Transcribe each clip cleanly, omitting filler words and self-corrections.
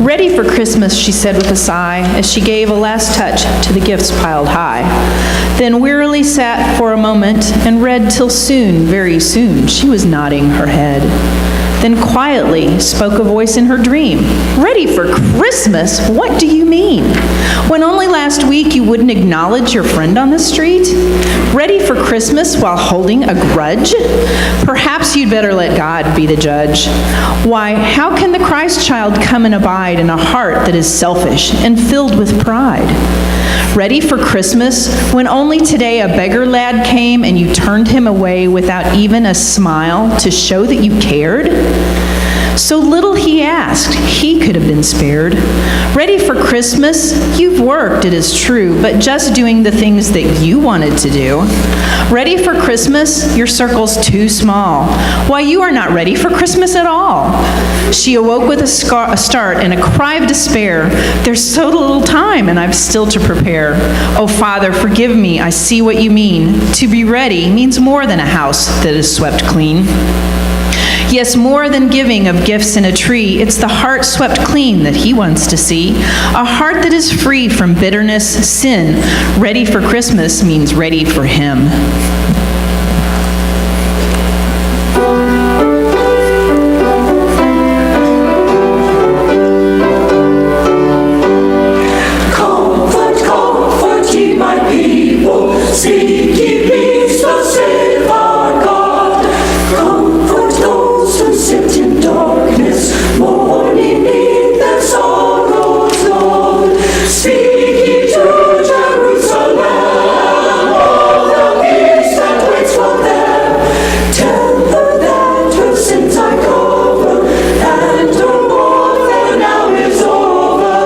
"Ready for Christmas," she said with a sigh, as she gave a last touch to the gifts piled high. Then wearily sat for a moment and read till soon, very soon, she was nodding her head. Then quietly spoke a voice in her dream. "Ready for Christmas? What do you mean? When only last week you wouldn't acknowledge your friend on the street? Ready for Christmas while holding a grudge? Perhaps you'd better let God be the judge. Why, how can the Christ child come and abide in a heart that is selfish and filled with pride? Ready for Christmas when only today a beggar lad came and you turned him away without even a smile to show that you cared? So little he asked, he could have been spared. Ready for Christmas? You've worked, it is true, but just doing the things that you wanted to do. Ready for Christmas? Your circle's too small. Why, you are not ready for Christmas at all." She awoke with a start and a cry of despair. "There's so little time, and I've still to prepare. Oh, Father, forgive me, I see what you mean. To be ready means more than a house that is swept clean. Yes, more than giving of gifts in a tree, it's the heart swept clean that he wants to see. A heart that is free from bitterness, sin. Ready for Christmas means ready for him." Comfort, comfort ye my people, seek ye peace, thus saith our God. Comfort those who sit in darkness, mourning neath their sorrows long. Speak ye to Jerusalem of the peace that waits for them. Tell her that her sins are covered, and her warfare now is over.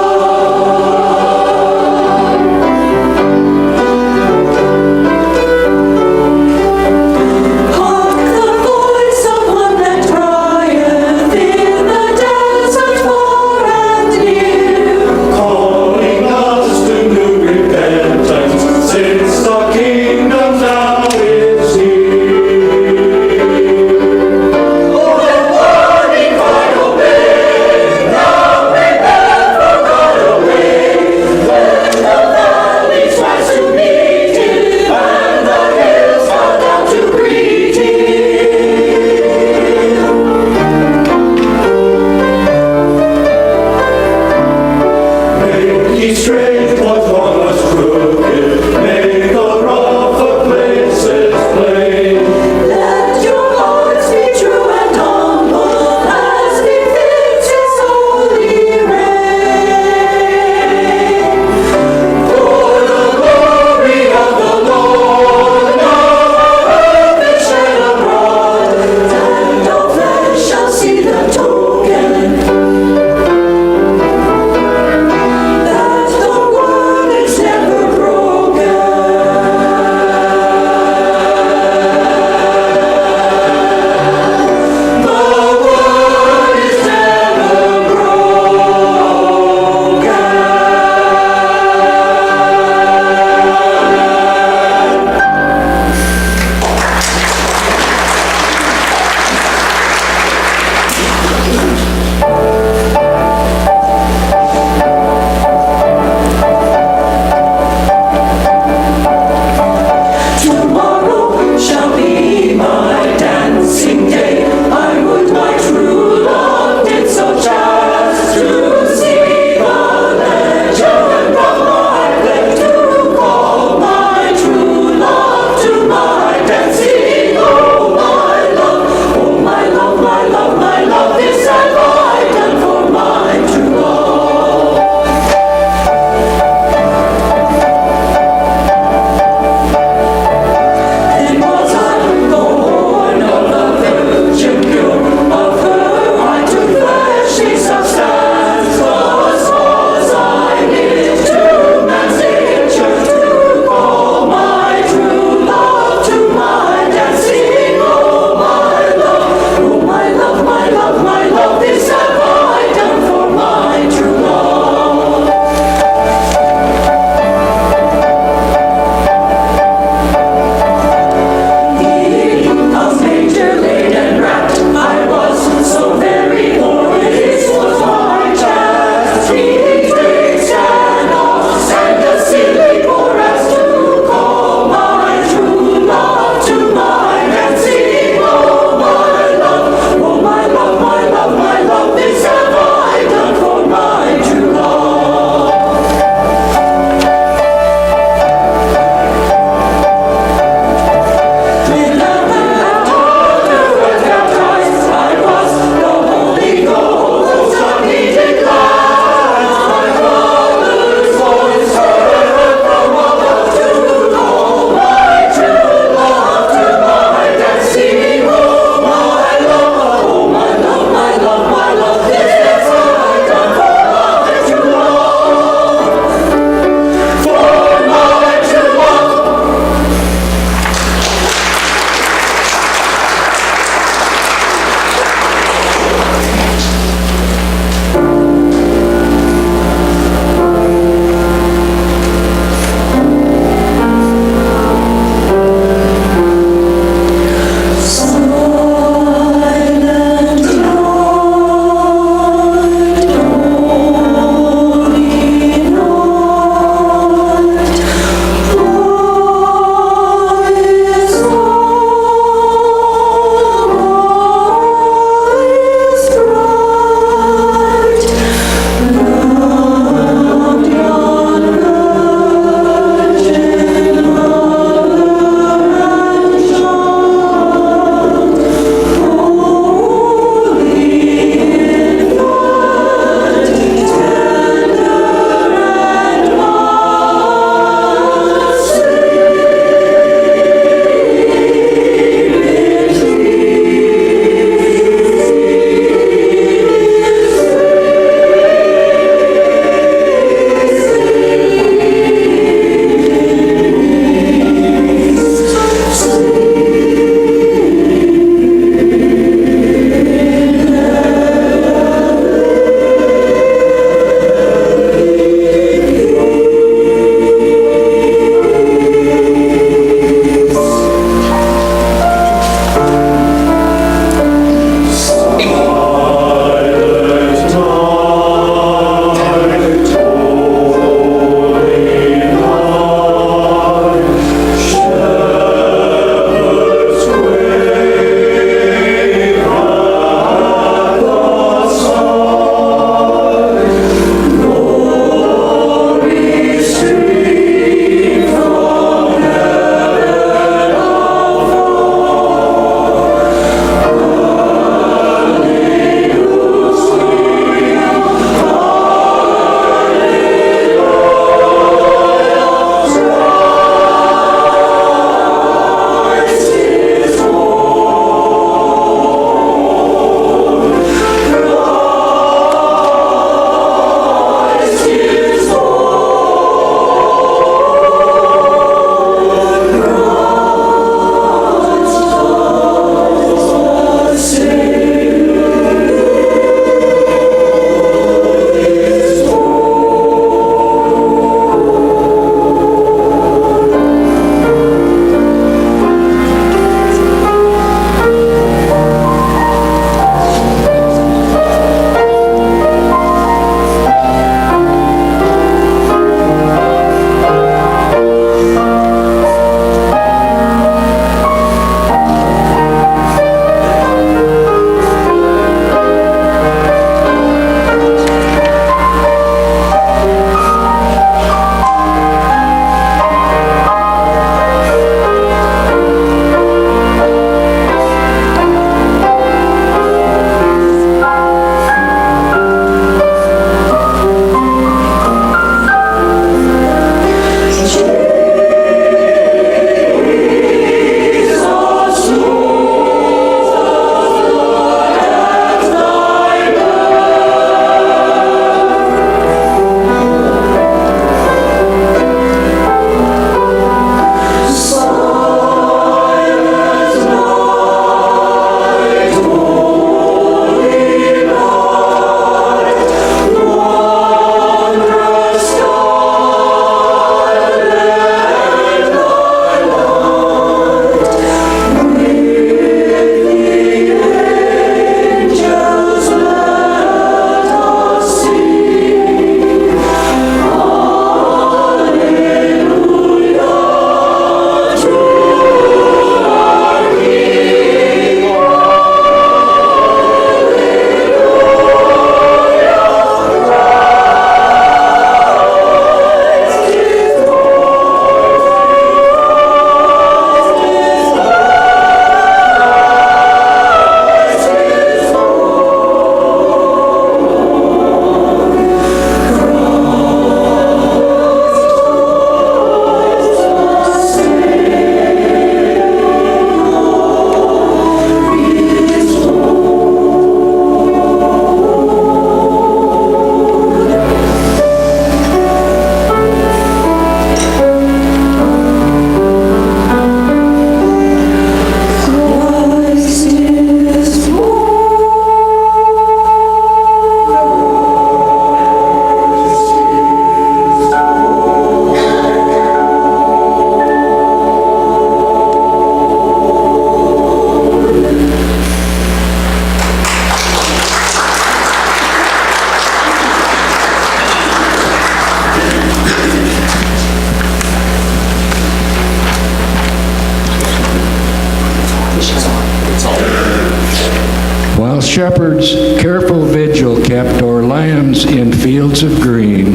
While shepherds careful vigil kept o'er lambs in fields of green,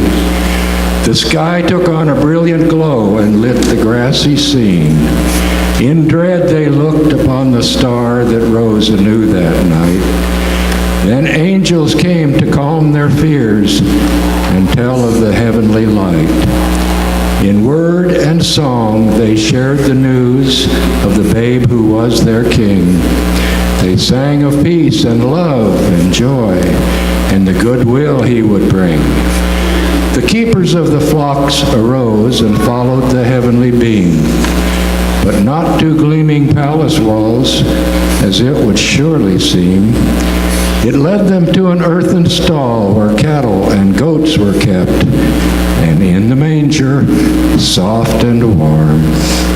the sky took on a brilliant glow and lit the grassy scene. In dread they looked upon the star that rose anew that night. Then angels came to calm their fears and tell of the heavenly light. In word and song they shared the news of the babe who was their king. They sang of peace and love and joy and the goodwill he would bring. The keepers of the flocks arose and followed the heavenly beam, but not to gleaming palace walls, as it would surely seem. It led them to an earthen stall where cattle and goats were kept, and in the manger, soft and warm,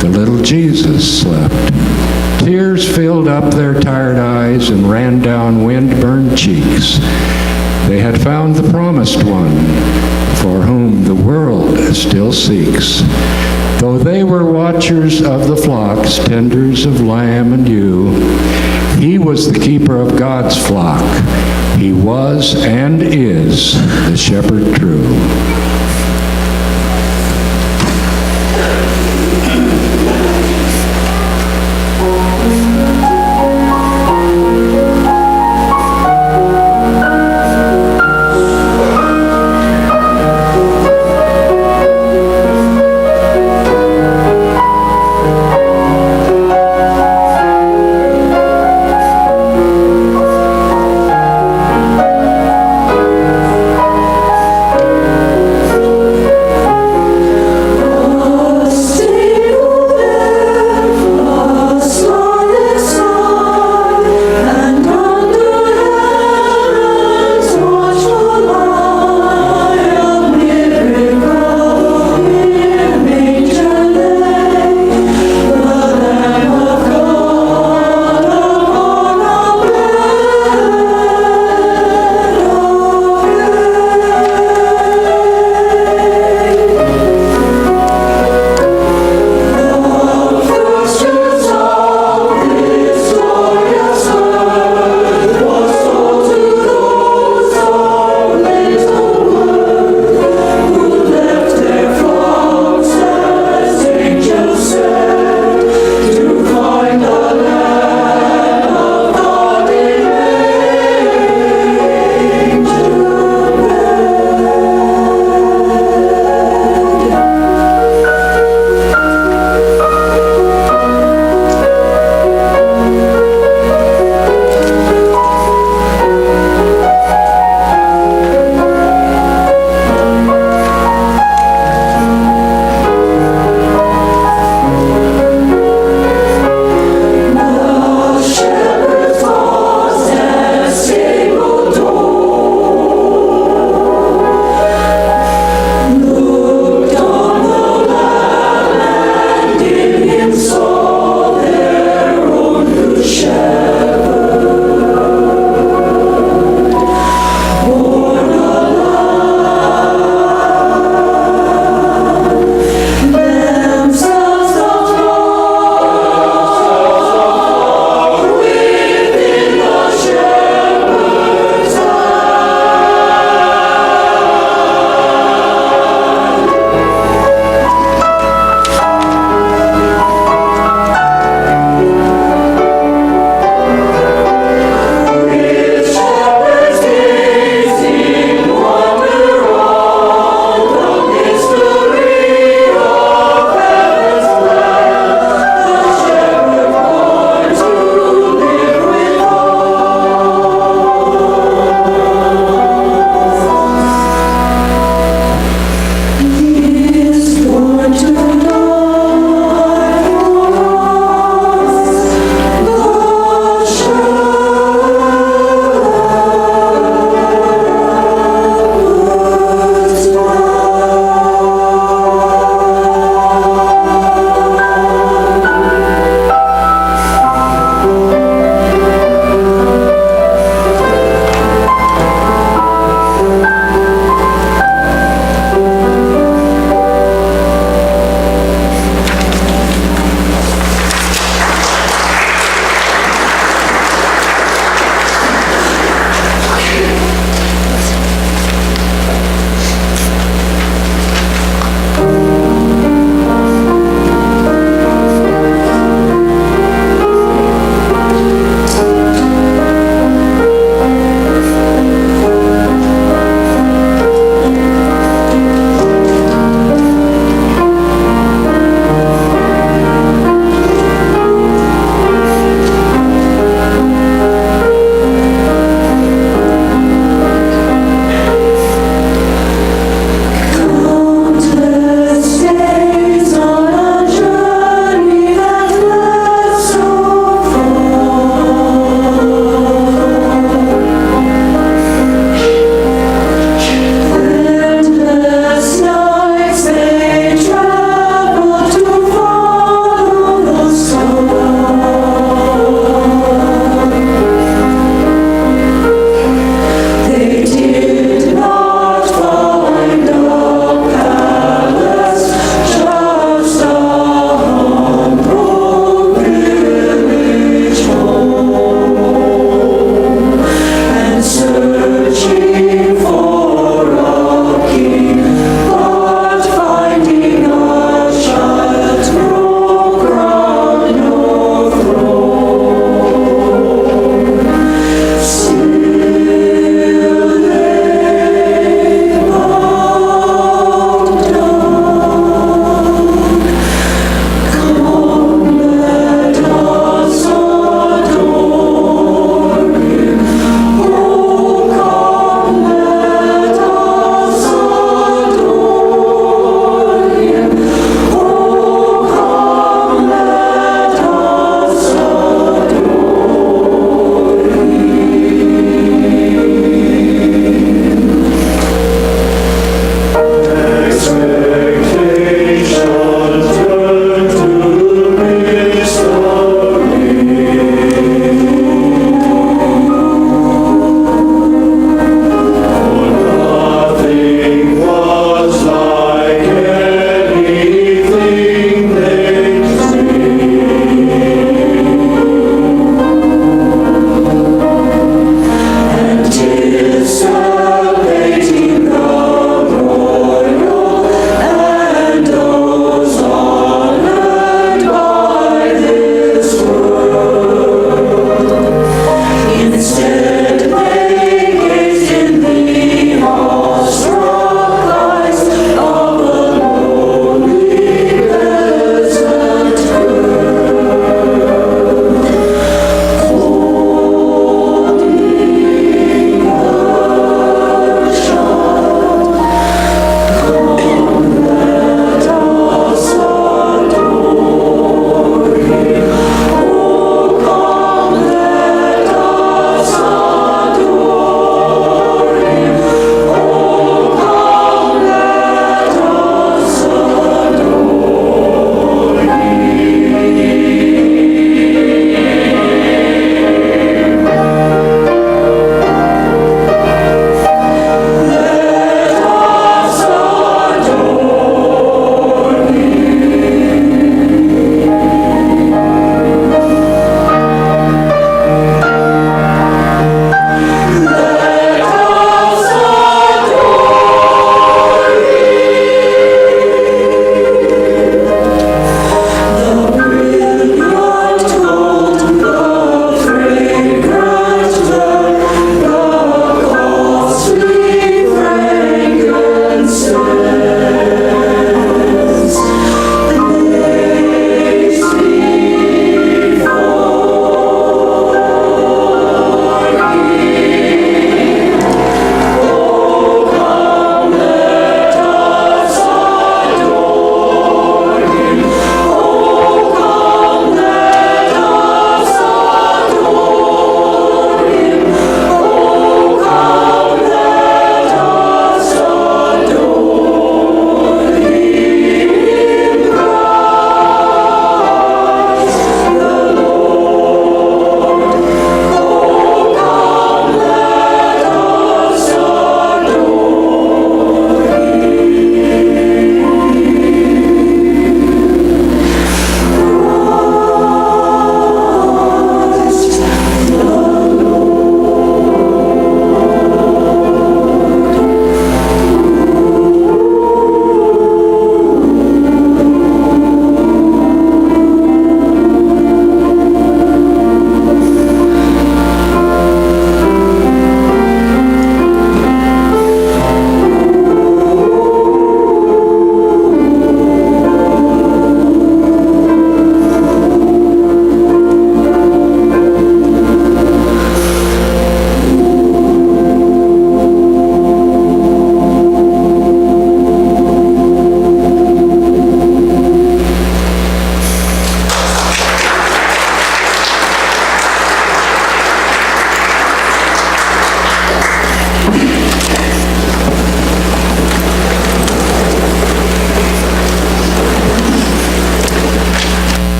the little Jesus slept. Tears filled up their tired eyes and ran down wind-burned cheeks. They had found the promised one, for whom the world still seeks. Though they were watchers of the flocks, tenders of lamb and ewe, he was the keeper of God's flock. He was and is the shepherd true.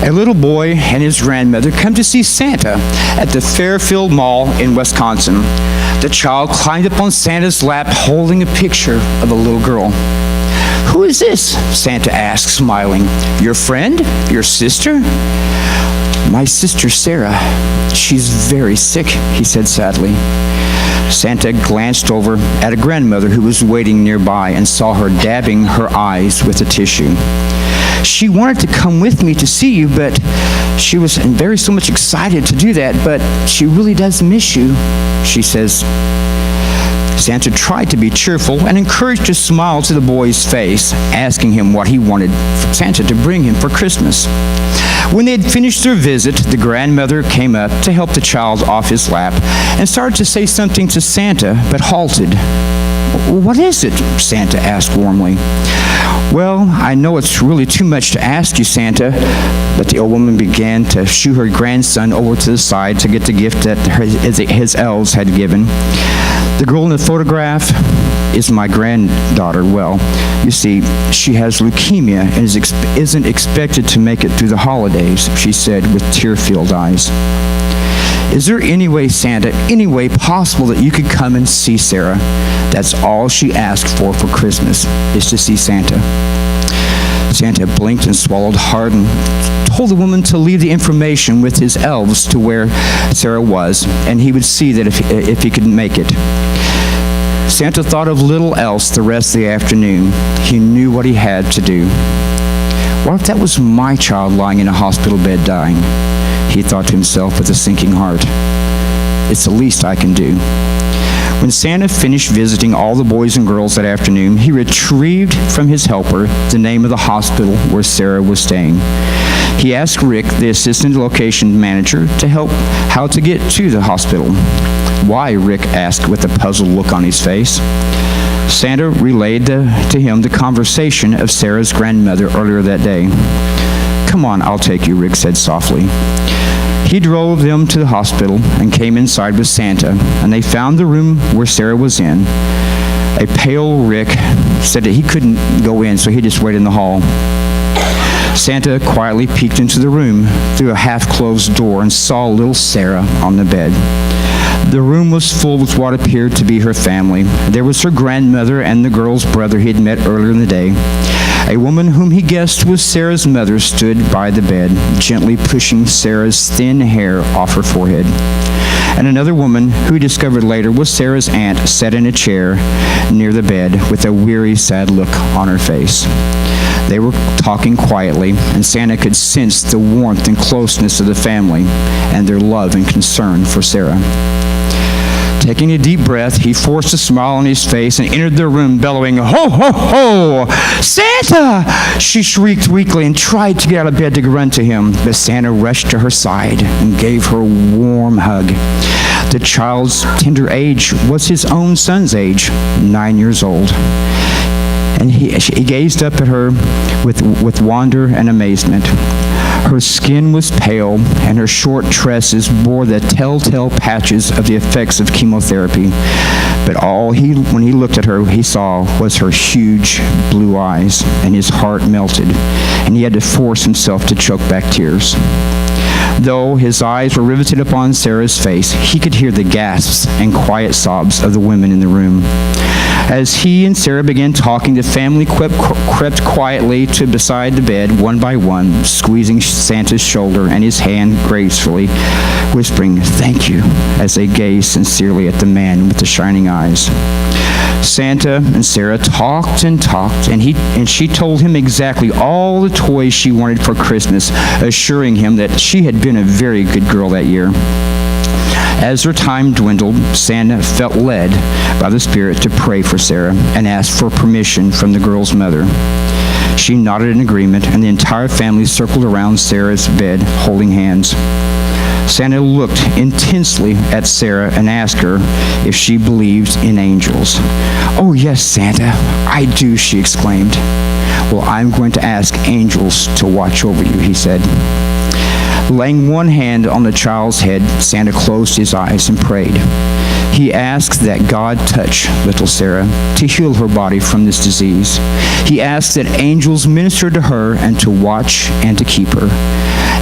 A little boy and his grandmother come to see Santa at the Fairfield Mall in Wisconsin. The child climbed up on Santa's lap holding a picture of a little girl. "Who is this?" Santa asked, smiling. "Your friend? Your sister?" "My sister Sarah. She's very sick," he said sadly. Santa glanced over at a grandmother who was waiting nearby and saw her dabbing her eyes with a tissue. "She wanted to come with me to see you, but she was so much excited to do that, but she really does miss you," she says. Santa tried to be cheerful and encouraged a smile to the boy's face, asking him what he wanted Santa to bring him for Christmas. When they had finished their visit, the grandmother came up to help the child off his lap and started to say something to Santa, but halted. "What is it?" Santa asked warmly. "Well, I know it's really too much to ask you, Santa," but the old woman began to shoo her grandson over to the side to get the gift that his elves had given. "The girl in the photograph is my granddaughter. Well, you see, she has leukemia and isn't expected to make it through the holidays," she said with tear-filled eyes. "Is there any way, Santa, any way possible that you could come and see Sarah? That's all she asked for Christmas, is to see Santa." Santa blinked and swallowed hard and told the woman to leave the information with his elves to where Sarah was, and he would see that if he could make it. Santa thought of little else the rest of the afternoon. He knew what he had to do. What if that was my child lying in a hospital bed dying? He thought to himself with a sinking heart. It's the least I can do. When Santa finished visiting all the boys and girls that afternoon, he retrieved from his helper the name of the hospital where Sarah was staying. He asked Rick, the assistant location manager, to help how to get to the hospital. "Why?" Rick asked with a puzzled look on his face. Santa relayed to him the conversation of Sarah's grandmother earlier that day. "Come on, I'll take you," Rick said softly. He drove them to the hospital and came inside with Santa, and they found the room where Sarah was in. A pale Rick said that he couldn't go in, so he just waited in the hall. Santa quietly peeked into the room through a half-closed door and saw little Sarah on the bed. The room was full with what appeared to be her family. There was her grandmother and the girl's brother he had met earlier in the day. A woman whom he guessed was Sarah's mother stood by the bed, gently pushing Sarah's thin hair off her forehead. And another woman, who he discovered later was Sarah's aunt, sat in a chair near the bed with a weary, sad look on her face. They were talking quietly, and Santa could sense the warmth and closeness of the family and their love and concern for Sarah. Taking a deep breath, he forced a smile on his face and entered the room bellowing, "Ho, ho, ho! Santa!" She shrieked weakly and tried to get out of bed to run to him, but Santa rushed to her side and gave her a warm hug. The child's tender age was his own son's age, 9 years old. And he gazed up at her with wonder and amazement. Her skin was pale, and her short tresses bore the telltale patches of the effects of chemotherapy. But when he looked at her, he saw was her huge blue eyes, and his heart melted, and he had to force himself to choke back tears. Though his eyes were riveted upon Sarah's face, he could hear the gasps and quiet sobs of the women in the room. As he and Sarah began talking, the family crept quietly to beside the bed, one by one, squeezing Santa's shoulder and his hand gracefully, whispering, "Thank you," as they gazed sincerely at the man with the shining eyes. Santa and Sarah talked and talked, and she told him exactly all the toys she wanted for Christmas, assuring him that she had been a very good girl that year. As their time dwindled, Santa felt led by the Spirit to pray for Sarah and asked for permission from the girl's mother. She nodded in agreement, and the entire family circled around Sarah's bed, holding hands. Santa looked intensely at Sarah and asked her if she believed in angels. "Oh, yes, Santa, I do," she exclaimed. "Well, I'm going to ask angels to watch over you," he said. Laying one hand on the child's head, Santa closed his eyes and prayed. He asked that God touch little Sarah to heal her body from this disease. He asked that angels minister to her and to watch and to keep her.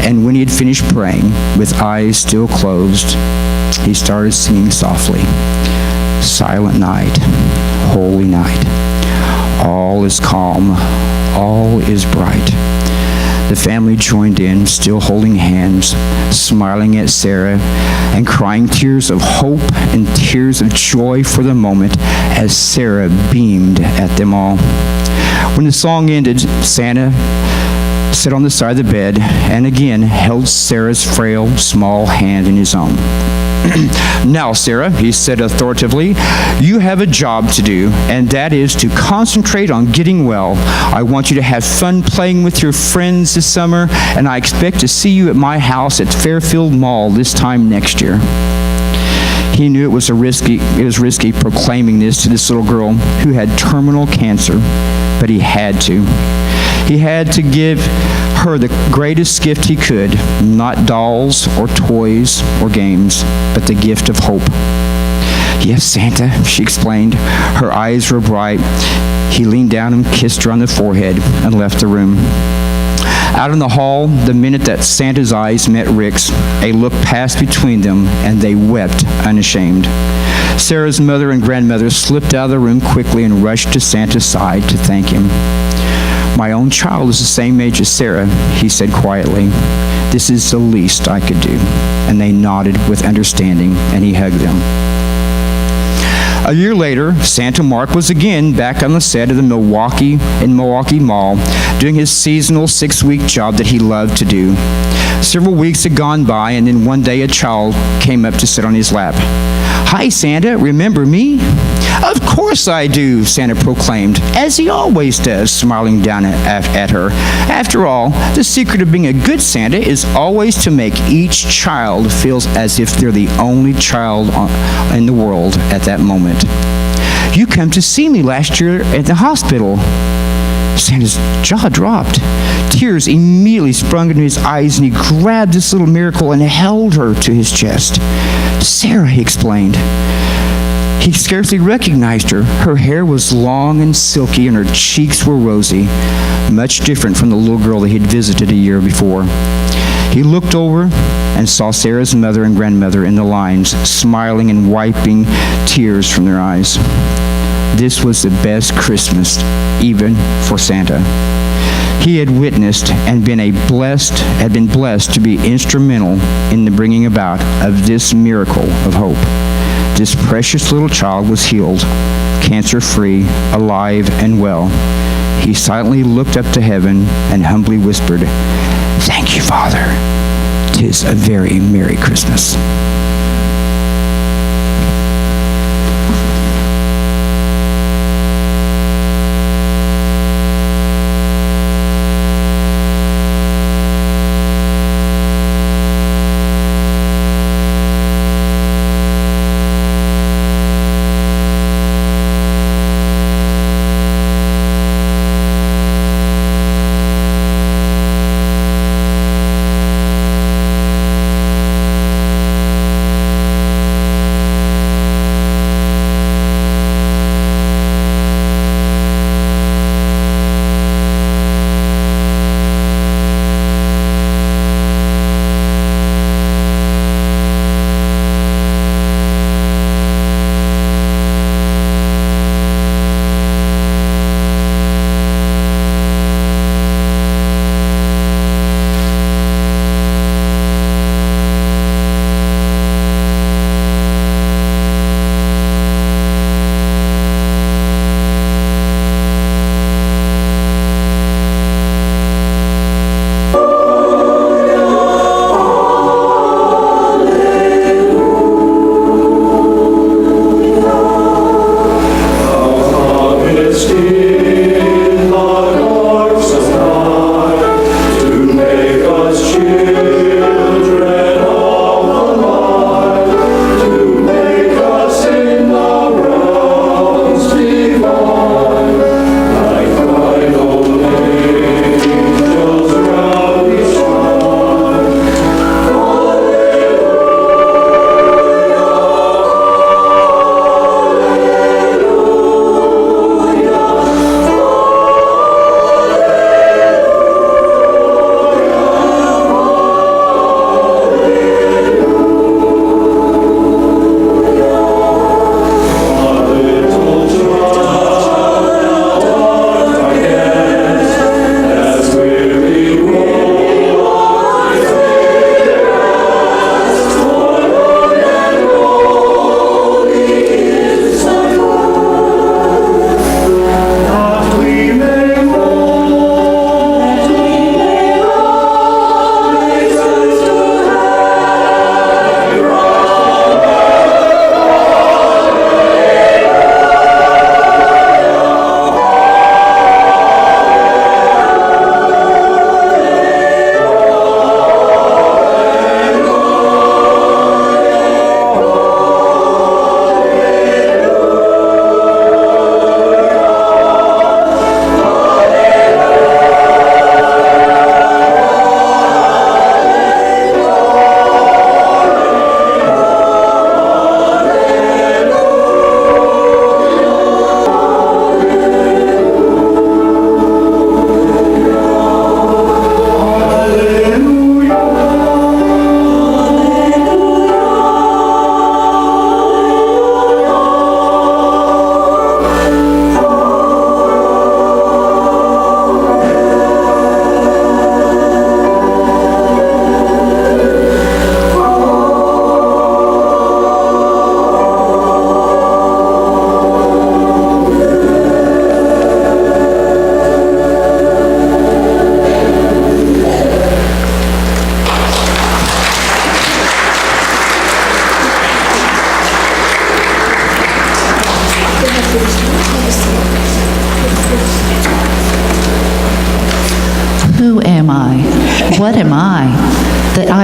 And when he had finished praying, with eyes still closed, he started singing softly, "Silent night, holy night, all is calm, all is bright." The family joined in, still holding hands, smiling at Sarah, and crying tears of hope and tears of joy for the moment as Sarah beamed at them all. When the song ended, Santa sat on the side of the bed and again held Sarah's frail, small hand in his own. "Now, Sarah," he said authoritatively, "you have a job to do, and that is to concentrate on getting well. I want you to have fun playing with your friends this summer, and I expect to see you at my house at Fairfield Mall this time next year." He knew it was risky proclaiming this to this little girl who had terminal cancer, but he had to. He had to give her the greatest gift he could, not dolls or toys or games, but the gift of hope. "Yes, Santa," she explained. Her eyes were bright. He leaned down and kissed her on the forehead and left the room. Out in the hall, the minute that Santa's eyes met Rick's, a look passed between them, and they wept unashamed. Sarah's mother and grandmother slipped out of the room quickly and rushed to Santa's side to thank him. "My own child is the same age as Sarah," he said quietly. "This is the least I could do." And they nodded with understanding, and he hugged them. A year later, Santa Mark was again back on the set of the Milwaukee Mall, doing his seasonal 6-week job that he loved to do. Several weeks had gone by, and then one day a child came up to sit on his lap. "Hi, Santa, remember me?" "Of course I do," Santa proclaimed, as he always does, smiling down at her. "After all, the secret of being a good Santa is always to make each child feel as if they're the only child in the world at that moment." "You come to see me last year at the hospital." Santa's jaw dropped. Tears immediately sprung into his eyes, and he grabbed this little miracle and held her to his chest. "Sarah," he explained. He scarcely recognized her. Her hair was long and silky, and her cheeks were rosy, much different from the little girl that he had visited a year before. He looked over and saw Sarah's mother and grandmother in the lines, smiling and wiping tears from their eyes. This was the best Christmas, even for Santa. He had witnessed and been blessed to be instrumental in the bringing about of this miracle of hope. This precious little child was healed, cancer-free, alive, and well. He silently looked up to heaven and humbly whispered, "Thank you, Father. 'Tis a very Merry Christmas."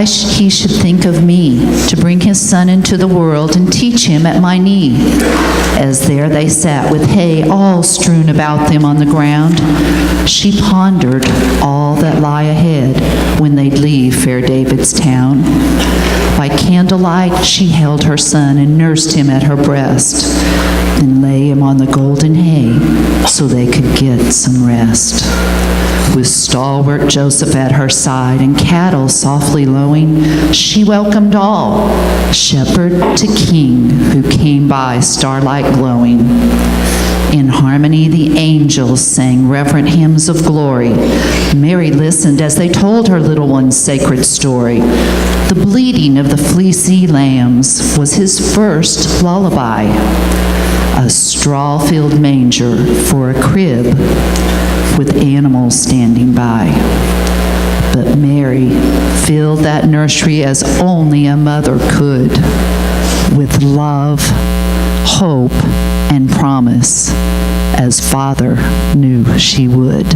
he should think of me, to bring his son into the world and teach him at my knee. As there they sat with hay all strewn about them on the ground, she pondered all that lie ahead when they'd leave fair David's town. By candlelight she held her son and nursed him at her breast, then lay him on the golden hay so they could get some rest. With stalwart Joseph at her side and cattle softly lowing, she welcomed all, shepherd to king, who came by starlight glowing. In harmony the angels sang reverent hymns of glory. Mary listened as they told her little one's sacred story. The bleating of the fleecy lambs was his first lullaby. A straw-filled manger for a crib, with animals standing by. But Mary filled that nursery as only a mother could, with love, hope, and promise, as Father knew she would.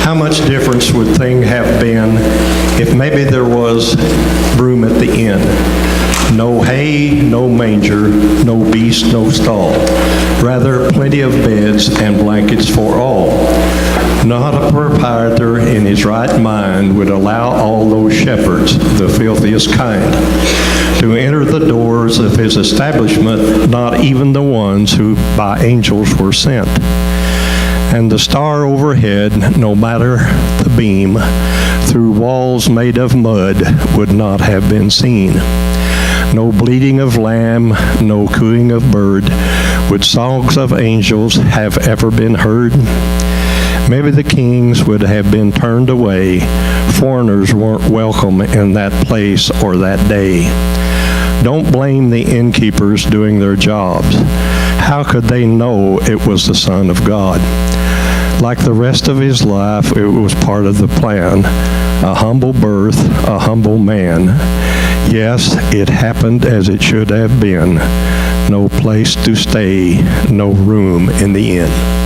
How much difference would things have been if maybe there was room at the inn? No hay, no manger, no beast, no stall. Rather, plenty of beds and blankets for all. Not a proprietor in his right mind would allow all those shepherds, the filthiest kind, to enter the doors of his establishment, not even the ones who by angels were sent. And the star overhead, no matter the beam, through walls made of mud, would not have been seen. No bleating of lamb, no cooing of bird, would songs of angels have ever been heard? Maybe the kings would have been turned away. Foreigners weren't welcome in that place or that day. Don't blame the innkeepers doing their jobs. How could they know it was the Son of God? Like the rest of his life, it was part of the plan. A humble birth, a humble man. Yes, it happened as it should have been. No place to stay, no room in the inn.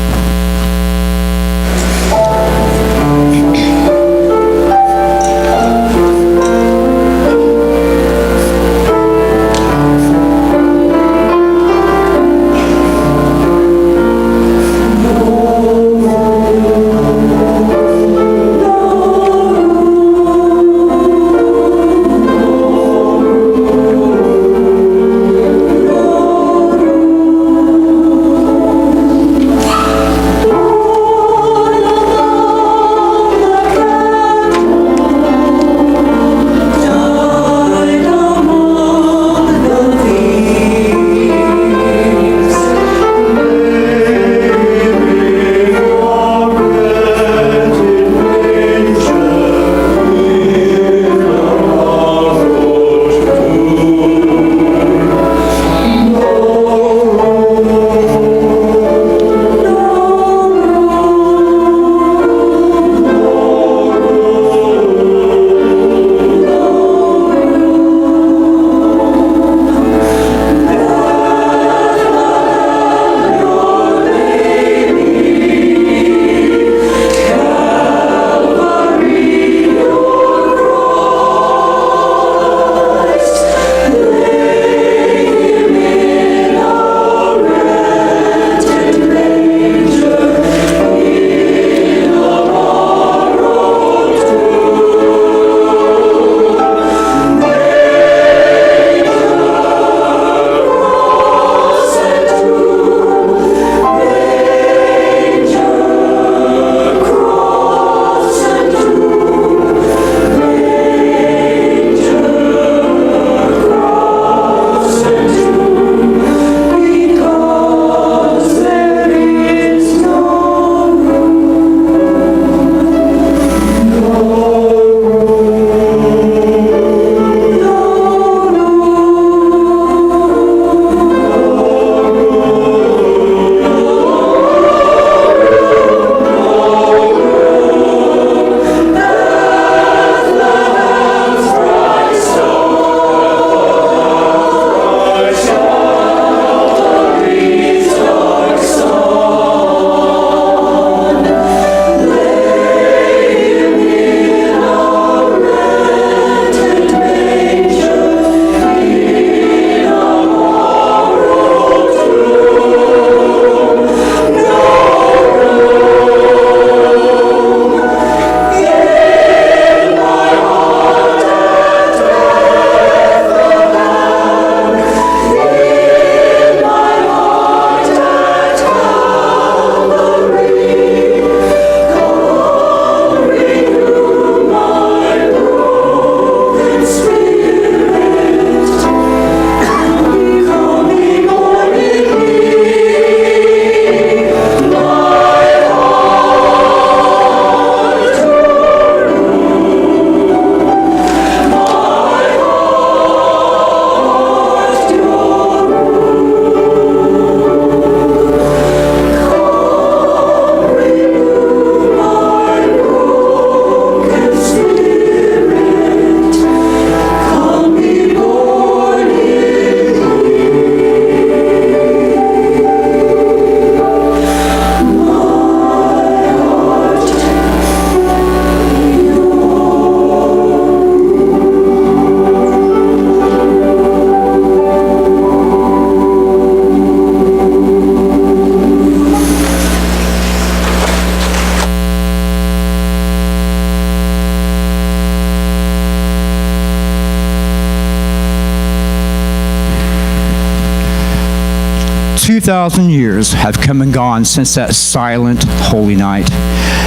2,000 years have come and gone since that silent, holy night,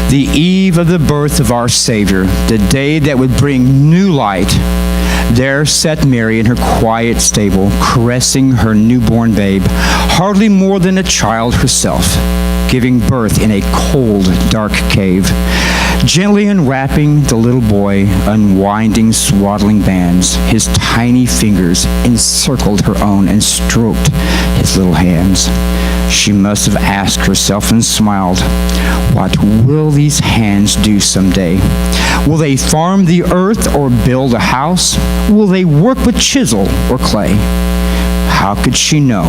the eve of the birth of our Savior, the day that would bring new light. There sat Mary in her quiet stable, caressing her newborn babe, hardly more than a child herself, giving birth in a cold, dark cave. Gently unwrapping the little boy, unwinding swaddling bands, his tiny fingers encircled her own and stroked his little hands. She must have asked herself and smiled, what will these hands do someday? Will they farm the earth or build a house? Will they work with chisel or clay? How could she know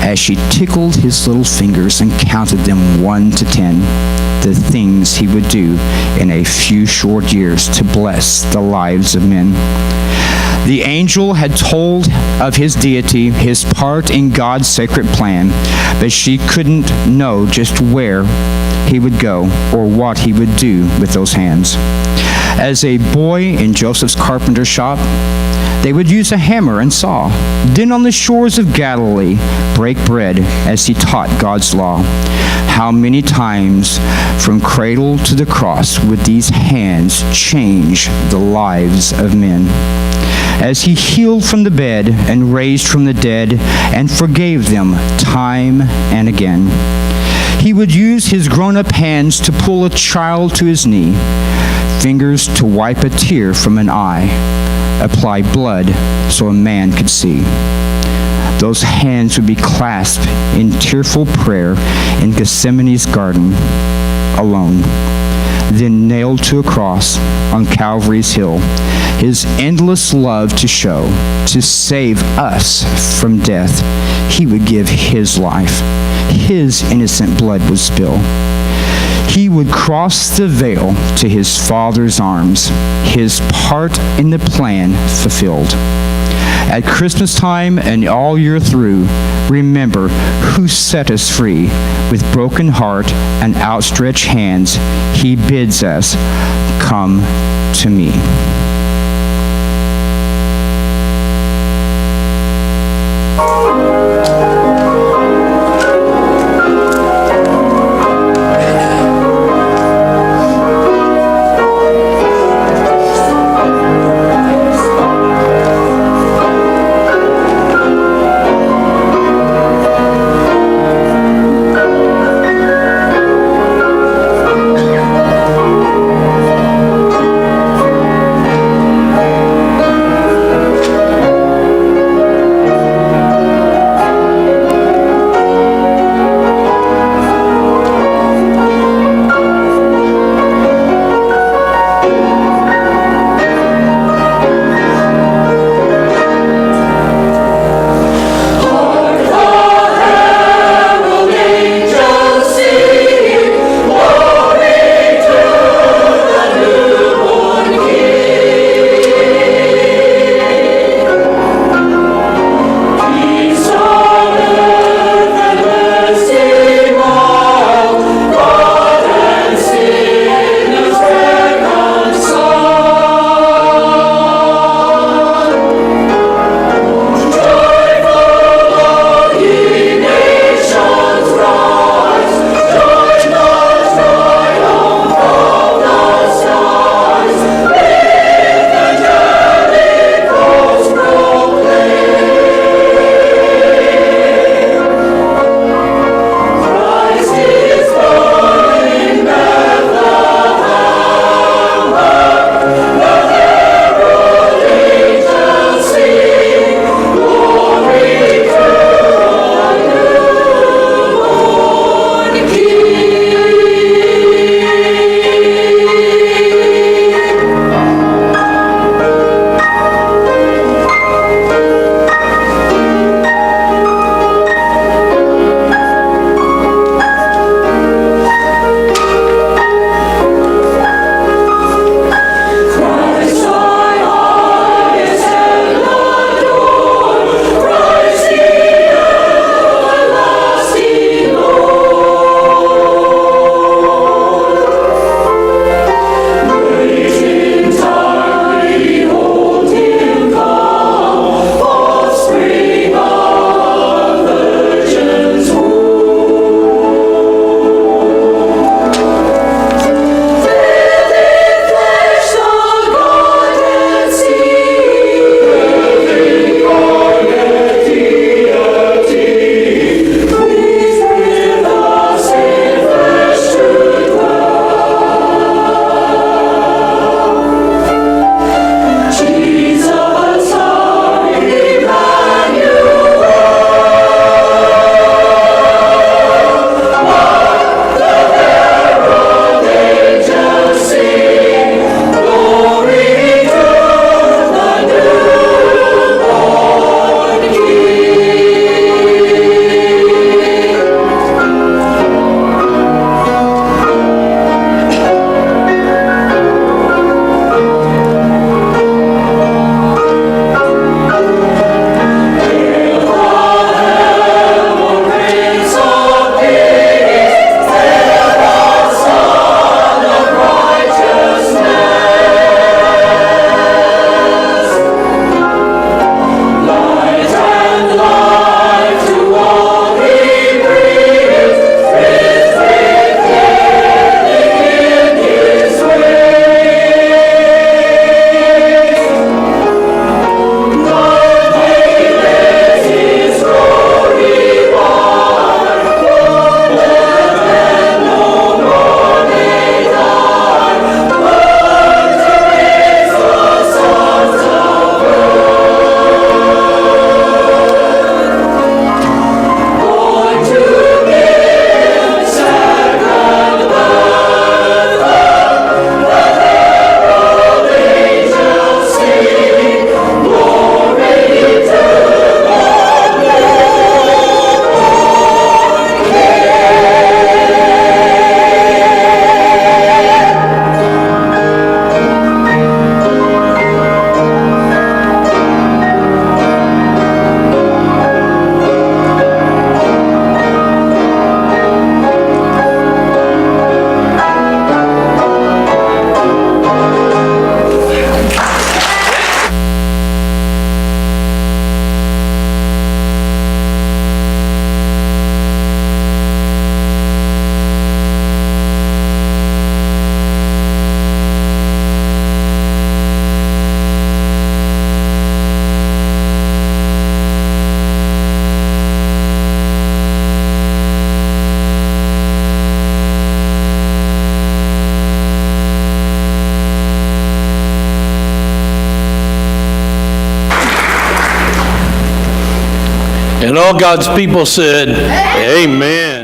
as she tickled his little fingers and counted them 1 to 10, the things he would do in a few short years to bless the lives of men? The angel had told of his deity, his part in God's sacred plan, but she couldn't know just where he would go or what he would do with those hands. As a boy in Joseph's carpenter shop, they would use a hammer and saw. Then on the shores of Galilee, break bread as he taught God's law. How many times from cradle to the cross would these hands change the lives of men? As he healed from the bed and raised from the dead and forgave them time and again. He would use his grown-up hands to pull a child to his knee, fingers to wipe a tear from an eye, apply blood so a man could see. Those hands would be clasped in tearful prayer in Gethsemane's garden, alone, then nailed to a cross on Calvary's hill, his endless love to show, to save us from death. He would give his life. His innocent blood would spill. He would cross the veil to his Father's arms, his part in the plan fulfilled. At Christmas time and all year through, remember who set us free. With broken heart and outstretched hands, he bids us, come to me. And all God's people said, Amen.